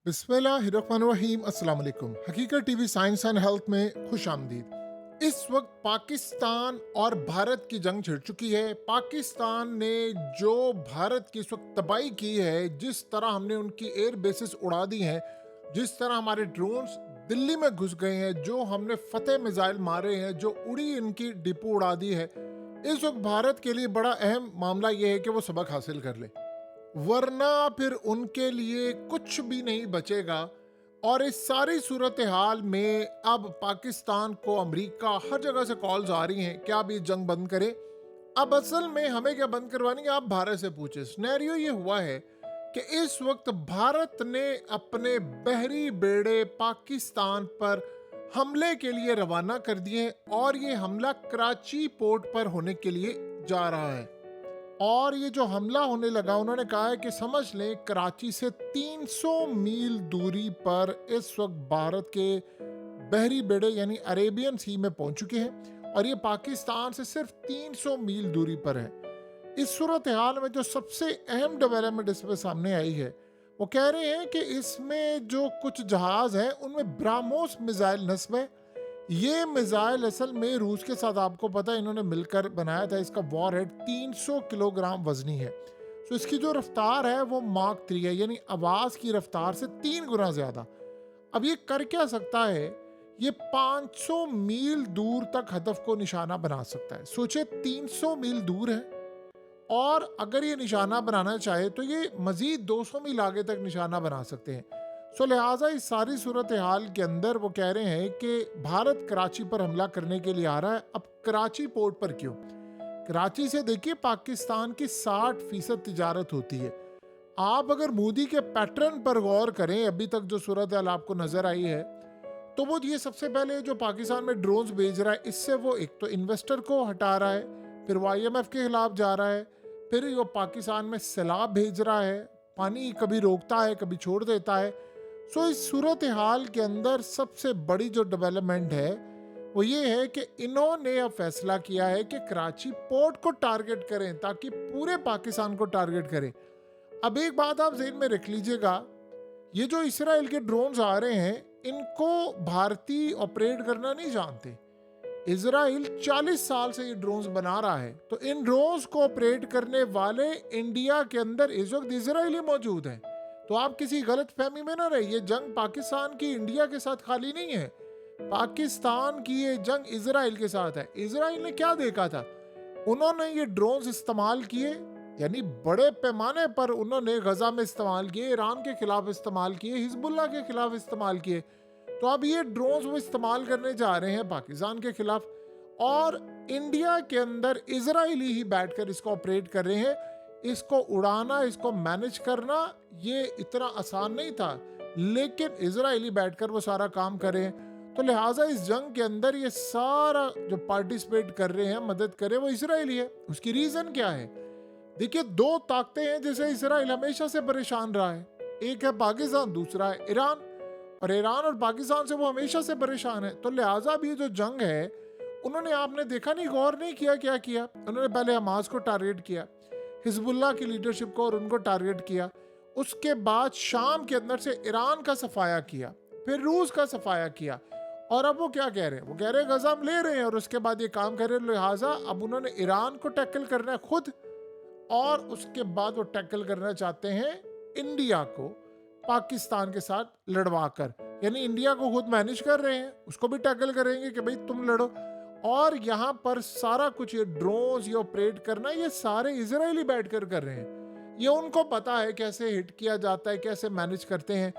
बिस्मिल्लाहिर्रहमानिर्रहीम। अस्सलाम वालेकुम। हकीकत टीवी साइंस एंड हेल्थ में खुश आमदीद। इस वक्त पाकिस्तान और भारत की जंग छिड़ चुकी है। पाकिस्तान ने जो भारत की इस वक्त तबाही की है, जिस तरह हमने उनकी एयर बेसिस उड़ा दी हैं, जिस तरह हमारे ड्रोन्स दिल्ली में घुस गए हैं, जो हमने फतेह मिसाइल मारे हैं, जो उड़ी इनकी डिपो उड़ा दी है, इस वक्त भारत के लिए बड़ा अहम मामला यह है कि वो सबक हासिल कर ले, वरना फिर उनके लिए कुछ भी नहीं बचेगा। और इस सारी सूरत हाल में अब पाकिस्तान को अमेरिका हर जगह से कॉल्स आ रही हैं कि आप ये जंग बंद करें। अब असल में हमें क्या बंद करवानी है, आप भारत से पूछे। सिनेरियो ये हुआ है कि इस वक्त भारत ने अपने बहरी बेड़े पाकिस्तान पर हमले के लिए रवाना कर दिए और ये हमला कराची पोर्ट पर होने के लिए जा रहा है। और ये जो हमला होने लगा, उन्होंने कहा है कि समझ लें कराची से 300 मील दूरी पर इस वक्त भारत के बहरी बेड़े यानी अरेबियन सी में पहुंच चुके हैं और ये पाकिस्तान से सिर्फ 300 मील दूरी पर है। इस सूरत हाल में जो सबसे अहम डेवलपमेंट इस पर सामने आई है, वो कह रहे हैं कि इसमें जो कुछ जहाज हैं उनमें ब्राह्मोस मिसाइल नस्ब है। ये मिसाइल असल में रूस के साथ, आपको पता है, इन्होंने मिलकर बनाया था। इसका वॉर हेड 300 किलोग्राम वजनी है। तो इसकी जो रफ्तार है वो माक 3 है, यानी आवाज की रफ्तार से 3 गुना ज्यादा। अब ये कर क्या सकता है, ये 500 मील दूर तक हदफ को निशाना बना सकता है। सोचे 300 मील दूर है और अगर ये निशाना बनाना चाहे तो ये मजीद 200 मील आगे तक निशाना बना सकते हैं। सो लिहाजा इस सारी सूरत हाल के अंदर वो कह रहे हैं कि भारत कराची पर हमला करने के लिए आ रहा है। अब कराची पोर्ट पर क्यों? कराची से देखिए पाकिस्तान की 60% तिजारत होती है। आप अगर मोदी के पैटर्न पर गौर करें, अभी तक जो सूरत हाल आपको नजर आई है, तो वो ये सबसे पहले जो पाकिस्तान में ड्रोन्स भेज रहा है, इससे वो एक तो इन्वेस्टर को हटा रहा है, फिर वो IMF के खिलाफ जा रहा है, फिर वो पाकिस्तान में सैलाब भेज रहा है, पानी कभी रोकता है कभी छोड़ देता है। सो इस सूरत हाल के अंदर सबसे बड़ी जो डेवलपमेंट है वो ये है कि इन्होंने अब फैसला किया है कि कराची पोर्ट को टारगेट करें ताकि पूरे पाकिस्तान को टारगेट करें। अब एक बात आप ज़हन में रख लीजिएगा, ये जो इसराइल के ड्रोन्स आ रहे हैं, इनको भारतीय ऑपरेट करना नहीं जानते। इजराइल 40 साल से ये ड्रोन्स बना रहा है, तो इन ड्रोन्स को ऑपरेट करने वाले इंडिया के अंदर इस वक्त इजराइली मौजूद हैं। तो आप किसी गलत फहमी में ना रहिए। जंग पाकिस्तान की इंडिया के साथ खाली नहीं है, पाकिस्तान की ये जंग इजराइल के साथ है। इजराइल ने क्या देखा था, उन्होंने ये ड्रोन्स इस्तेमाल किए, यानी बड़े पैमाने पर उन्होंने गजा में इस्तेमाल किए, ईरान के खिलाफ इस्तेमाल किए, हिजबुल्लाह के खिलाफ इस्तेमाल किए। तो अब ये ड्रोन्स वो इस्तेमाल करने जा रहे हैं पाकिस्तान के खिलाफ, और इंडिया के अंदर इजराइली ही बैठकर इसको ऑपरेट कर रहे हैं। इसको उड़ाना, इसको मैनेज करना ये इतना आसान नहीं था, लेकिन इजराइली बैठकर वो सारा काम कर रहे हैं। तो लिहाजा इस जंग के अंदर ये सारा जो पार्टिसिपेट कर रहे हैं, मदद कर रहे हैं, वो इजराइली है। उसकी रीजन क्या है? देखिए, दो ताकतें हैं जिसे इजराइल हमेशा से परेशान रहा है। एक है पाकिस्तान, दूसरा है ईरान। और ईरान और पाकिस्तान से वो हमेशा से परेशान है। तो लिहाजा अब ये जो जंग है, उन्होंने, आपने देखा नहीं, गौर नहीं किया क्या किया। उन्होंने पहले हमास को टारगेट किया, हिजबुल्लाह की लीडरशिप को और उनको टारगेट किया। उसके बाद शाम के अंदर से ईरान का सफाया किया, फिर रूस का सफाया किया। और अब वो क्या कह रहे हैं? वो कह रहे हैं गजा हम ले रहे हैं और उसके बाद ये काम कर रहे हैं। लिहाजा अब उन्होंने ईरान को टैकल करना है खुद, और उसके बाद वो टैकल करना चाहते हैं इंडिया को पाकिस्तान के साथ लड़वा कर। यानी इंडिया को खुद मैनेज कर रहे हैं, उसको भी टैकल करेंगे कि भाई तुम लड़ो। और यहाँ पर सारा कुछ ये ड्रोन्स, ये ऑपरेट करना, ये सारे इजरायली बैठकर कर रहे हैं। ये उनको पता है कैसे हिट किया जाता है, कैसे मैनेज करते हैं।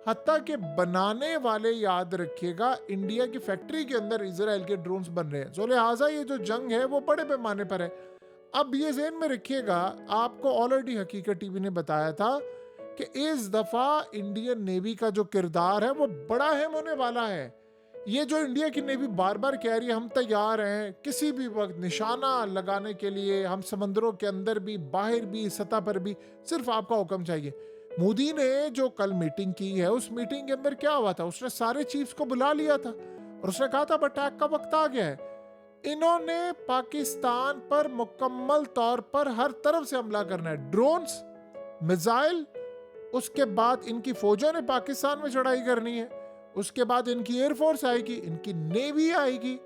हत्ता कि बनाने वाले, याद रखिएगा, इंडिया की फैक्ट्री के अंदर इजराइल के ड्रोन्स बन रहे हैं। तो लिहाजा ये जो जंग है वो बड़े पैमाने पर है। अब ये ज़हन में रखिएगा, आपको ऑलरेडी हकीकत टीवी ने बताया था कि इस दफा इंडियन नेवी का जो किरदार है वो बड़ा अहम होने वाला है। ये जो इंडिया की नेवी बार बार कह रही है हम तैयार हैं किसी भी वक्त निशाना लगाने के लिए, हम समंदरों के अंदर भी, बाहर भी, सतह पर भी, सिर्फ आपका हुक्म चाहिए। मोदी ने जो कल मीटिंग की है, उस मीटिंग के अंदर क्या हुआ था? उसने सारे चीफ्स को बुला लिया था और उसने कहा था अटैक का वक्त आ गया है। इन्होंने पाकिस्तान पर मुकम्मल तौर पर हर तरफ से हमला करना है, ड्रोन्स, मिसाइल, उसके बाद इनकी फौजों ने पाकिस्तान में चढ़ाई करनी है, उसके बाद इनकी एयरफोर्स आएगी, इनकी नेवी आएगी।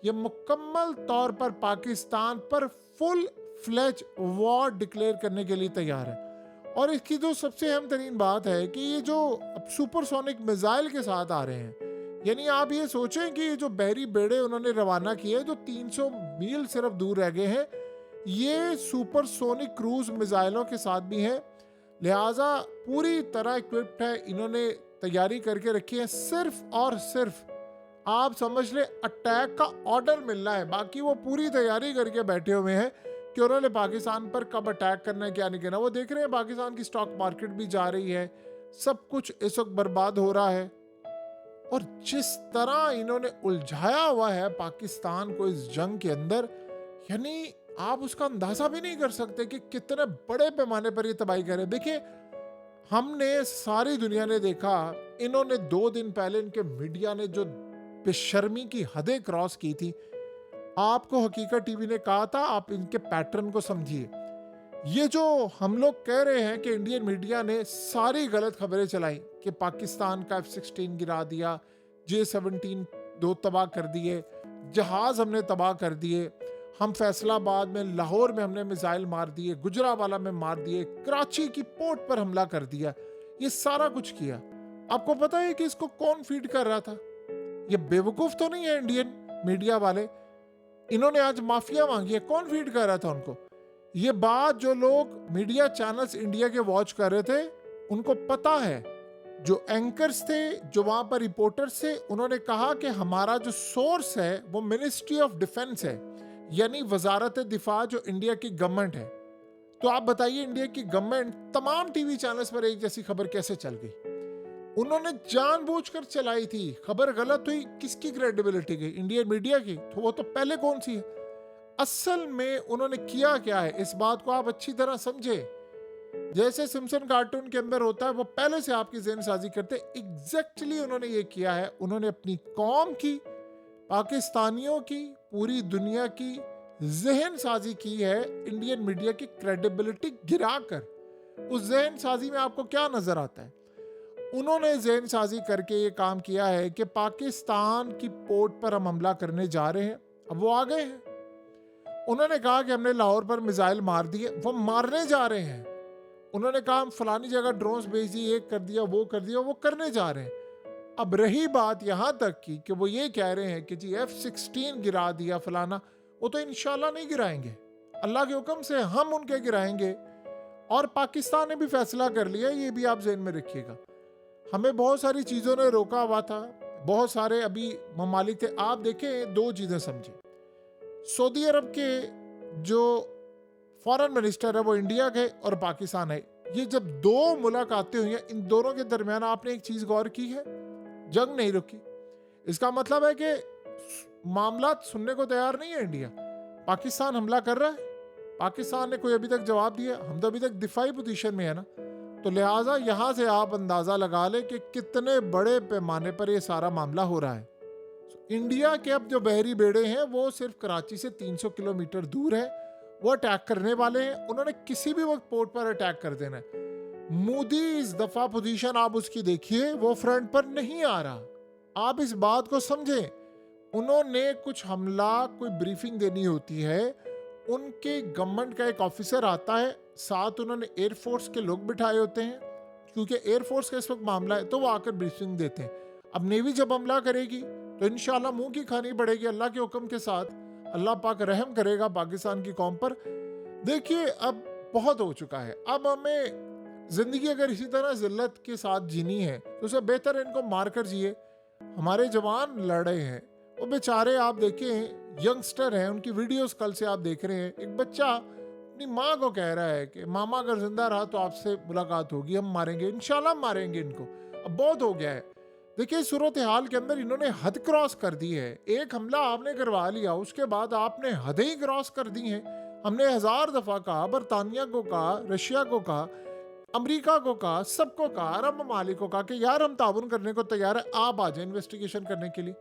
ये मुकम्मल तौर पर पाकिस्तान पर फुल फ्लेज वॉर डिक्लेयर करने के लिए तैयार है। और इसकी जो सबसे अहम तरीन बात है कि ये जो अब सुपरसोनिक मिसाइल के साथ आ रहे हैं, यानी आप ये सोचें कि ये जो बहरी बेड़े उन्होंने रवाना किए जो 300 मील सिर्फ दूर रह गए हैं, ये सुपरसोनिक क्रूज मिसाइलों के साथ भी हैं। लिहाजा पूरी तरह इक्विप्ड है, इन्होंने तैयारी करके रखी है। सिर्फ और सिर्फ आप समझ ले अटैक का ऑर्डर मिलना है, बाकी वो पूरी तैयारी करके बैठे हुए हैं कि उन्होंने पाकिस्तान पर कब अटैक करना है, क्या नहीं करना। वो देख रहे हैं पाकिस्तान की स्टॉक मार्केट भी जा रही है, सब कुछ इस वक्त बर्बाद हो रहा है। और जिस तरह इन्होंने उलझाया हुआ है पाकिस्तान को इस जंग के अंदर, यानी आप उसका अंदाजा भी नहीं कर सकते कि कितने बड़े पैमाने पर ये तबाही कर रहे हैं। देखिए, हमने सारी दुनिया ने देखा, इन्होंने 2 दिन पहले इनके मीडिया ने जो बेशर्मी की हदें क्रॉस की थी। आपको हकीकत टीवी ने कहा था, आप इनके पैटर्न को समझिए। ये जो हम लोग कह रहे हैं कि इंडियन मीडिया ने सारी गलत खबरें चलाई कि पाकिस्तान का F-16 गिरा दिया, J-17 2 तबाह कर दिए, जहाज हमने तबाह कर दिए, हम फैसलाबाद में, लाहौर में हमने मिसाइल मार दिए, गुजरावाला में मार दिए, कराची की पोर्ट पर हमला कर दिया, ये सारा कुछ किया। आपको पता है कि इसको कौन फीड कर रहा था? ये बेवकूफ तो नहीं है इंडियन मीडिया वाले, इन्होंने आज माफिया मांगी है। कौन फीड कर रहा था उनको? ये बात जो लोग मीडिया चैनल्स इंडिया के वॉच कर रहे थे उनको पता है। जो एंकर्स थे, जो वहां पर रिपोर्टर्स थे, उन्होंने कहा कि हमारा जो सोर्स है वो मिनिस्ट्री ऑफ डिफेंस है, यानी वजारत दिफा जो इंडिया की गवर्नमेंट है। तो आप बताइए, इंडिया की गवर्नमेंट तमाम टीवी चैनल्स पर एक जैसी खबर कैसे चल गई? उन्होंने जानबूझकर चलाई थी, खबर गलत हुई, किसकी क्रेडिबिलिटी गई? इंडियन मीडिया की। तो वो तो पहले कौन सी है? असल में उन्होंने किया क्या है, इस बात को आप अच्छी तरह समझे। जैसे सिम्पसन कार्टून के अंदर होता है, वो पहले से आपकी ज़हन साजी करते, एग्जैक्टली उन्होंने ये किया है। उन्होंने अपनी कौम की, पाकिस्तानियों की, पूरी दुनिया की जहन साजी की है, इंडियन मीडिया की क्रेडिबिलिटी गिराकर। उस जहन साजी में आपको क्या नजर आता है? उन्होंने जहन साजी करके ये काम किया है कि पाकिस्तान की पोर्ट पर हम हमला करने जा रहे हैं। अब वो आ गए हैं, उन्होंने कहा कि हमने लाहौर पर मिसाइल मार दिए, वो मारने जा रहे हैं। उन्होंने कहा हम फलानी जगह ड्रोन्स भेज दिए, एक कर दिया, वो करने जा रहे हैं। अब रही बात यहाँ तक की कि वो ये कह रहे हैं कि जी F-16 गिरा दिया फलाना, वो तो इंशाल्लाह नहीं गिराएंगे, अल्लाह के हुक्म से हम उनके गिराएंगे। और पाकिस्तान ने भी फैसला कर लिया, ये भी आप ज़हन में रखिएगा। हमें बहुत सारी चीज़ों ने रोका हुआ था, बहुत सारे अभी ममालिक थे। आप देखें, 2 चीज़ें समझें। सऊदी अरब के जो फॉरेन मिनिस्टर है वो इंडिया गए और पाकिस्तान है। ये जब 2 मुलाकातें हुई हैं, इन दोनों के दरमियान आपने एक चीज़ गौर की है, जंग नहीं रुकी। इसका मतलब है कि मामला सुनने को तैयार नहीं है इंडिया। पाकिस्तान हमला कर रहा है, पाकिस्तान ने कोई अभी तक जवाब दिया, हम तो अभी तक दिफाई पोजीशन में है ना। तो लिहाजा यहाँ से आप अंदाज़ा लगा लें कि कितने बड़े पैमाने पर ये सारा मामला हो रहा है। इंडिया के अब जो बहरी बेड़े हैं वो सिर्फ कराची से 300 किलोमीटर दूर है, वो अटैक करने वाले हैं। उन्होंने किसी भी वक्त पोर्ट पर अटैक कर देना है। मोदी इस दफा पोजीशन आप उसकी देखिए, वो फ्रंट पर नहीं आ रहा। आप इस बात को समझें, उन्होंने कुछ हमला, कोई ब्रीफिंग देनी होती है, उनके गवर्नमेंट का एक ऑफिसर आता है, साथ उन्होंने एयरफोर्स के लोग बिठाए होते हैं, क्योंकि एयरफोर्स का इस वक्त मामला है, तो वो आकर ब्रीफिंग देते हैं। अब नेवी जब हमला करेगी तो इंशाल्लाह मुंह की खानी पड़ेगी, अल्लाह के हुक्म के साथ। अल्लाह पाक रहम करेगा पाकिस्तान की कौम पर। देखिए, अब बहुत हो चुका है। अब हमें जिंदगी अगर इसी तरह जिल्लत के साथ जीनी है तो उसे बेहतर है इनको मार कर जिए। हमारे जवान लड़ रहे हैं, वो बेचारे आप देखें यंगस्टर हैं, उनकी वीडियोस कल से आप देख रहे हैं। एक बच्चा अपनी माँ को कह रहा है कि मामा अगर जिंदा रहा तो आपसे मुलाकात होगी, हम मारेंगे, इंशाल्लाह मारेंगे इनको। अब बहुत हो गया है। देखिए, सूरत हाल के अंदर इन्होंने हद क्रॉस कर दी है। एक हमला आपने करवा लिया, उसके बाद आपने हदें ही क्रॉस कर दी हैं। हमने 1000 दफ़ा कहा, बरतानिया को कहा, रशिया को कहा, अमेरिका को कहा, सबको कहा, अरब ममालिक को कहा कि यार हम ताउन करने को तैयार है, आप आ जाए इन्वेस्टिगेशन करने के लिए।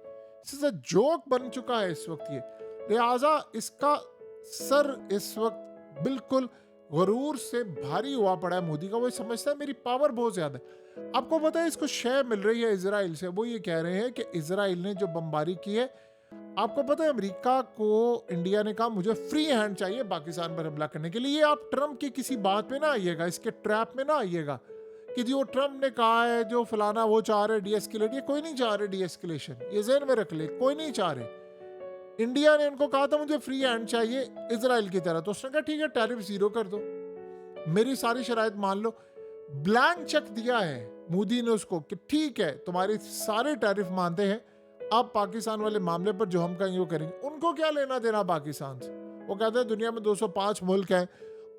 इससे जोक बन चुका है इस वक्त ये। लिहाजा इसका सर इस वक्त बिल्कुल गुरूर से भारी हुआ पड़ा है मोदी का। वो समझता है मेरी पावर बहुत ज्यादा है। आपको पता है इसको शय मिल रही है इजराइल से। वो ये कह रहे हैं कि इजराइल ने जो बमबारी की है, आपको पता है अमेरिका को इंडिया ने कहा मुझे फ्री हैंड चाहिए पाकिस्तान पर हमला करने के लिए। ये आप ट्रम्प की किसी बात पे ना आइएगा, इसके ट्रैप में ना आइएगा कि जो ट्रम्प ने कहा है जो फलाना वो चाह रहे डी एस्केलेट। ये कोई नहीं चाह रहे डी एस्केलेशन, ये जहन में रख ले, कोई नहीं चाह रहे। इंडिया ने उनको कहा था मुझे फ्री हैंड चाहिए इजराइल की तरह, तो उसने कहा ठीक है टैरिफ जीरो कर दो, मेरी सारी शराइत मान लो। ब्लैंक चेक दिया है मोदी ने उसको कि ठीक है तुम्हारे सारे टैरिफ मानते हैं, अब पाकिस्तान वाले मामले पर जो हम कहेंगे वो करेंगे। उनको क्या लेना देना पाकिस्तान से। वो कहते हैं दुनिया में 205 मुल्क हैं,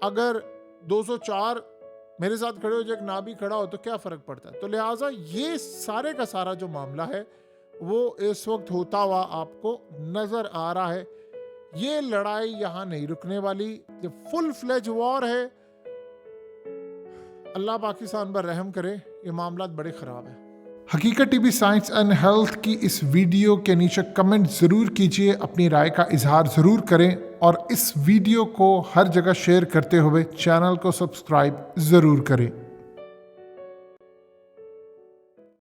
अगर 204 मेरे साथ खड़े हो जाए ना भी खड़ा हो तो क्या फर्क पड़ता है। तो लिहाजा ये सारे का सारा जो मामला है वो इस वक्त होता हुआ आपको नजर आ रहा है। ये लड़ाई यहाँ नहीं रुकने वाली, ये फुल फ्लेज वॉर है। अल्लाह पाकिस्तान पर रहम करे, ये मामला बड़े ख़राब है। हकीकत टीवी साइंस एंड हेल्थ की इस वीडियो के नीचे कमेंट ज़रूर कीजिए, अपनी राय का इजहार ज़रूर करें और इस वीडियो को हर जगह शेयर करते हुए चैनल को सब्सक्राइब ज़रूर करें।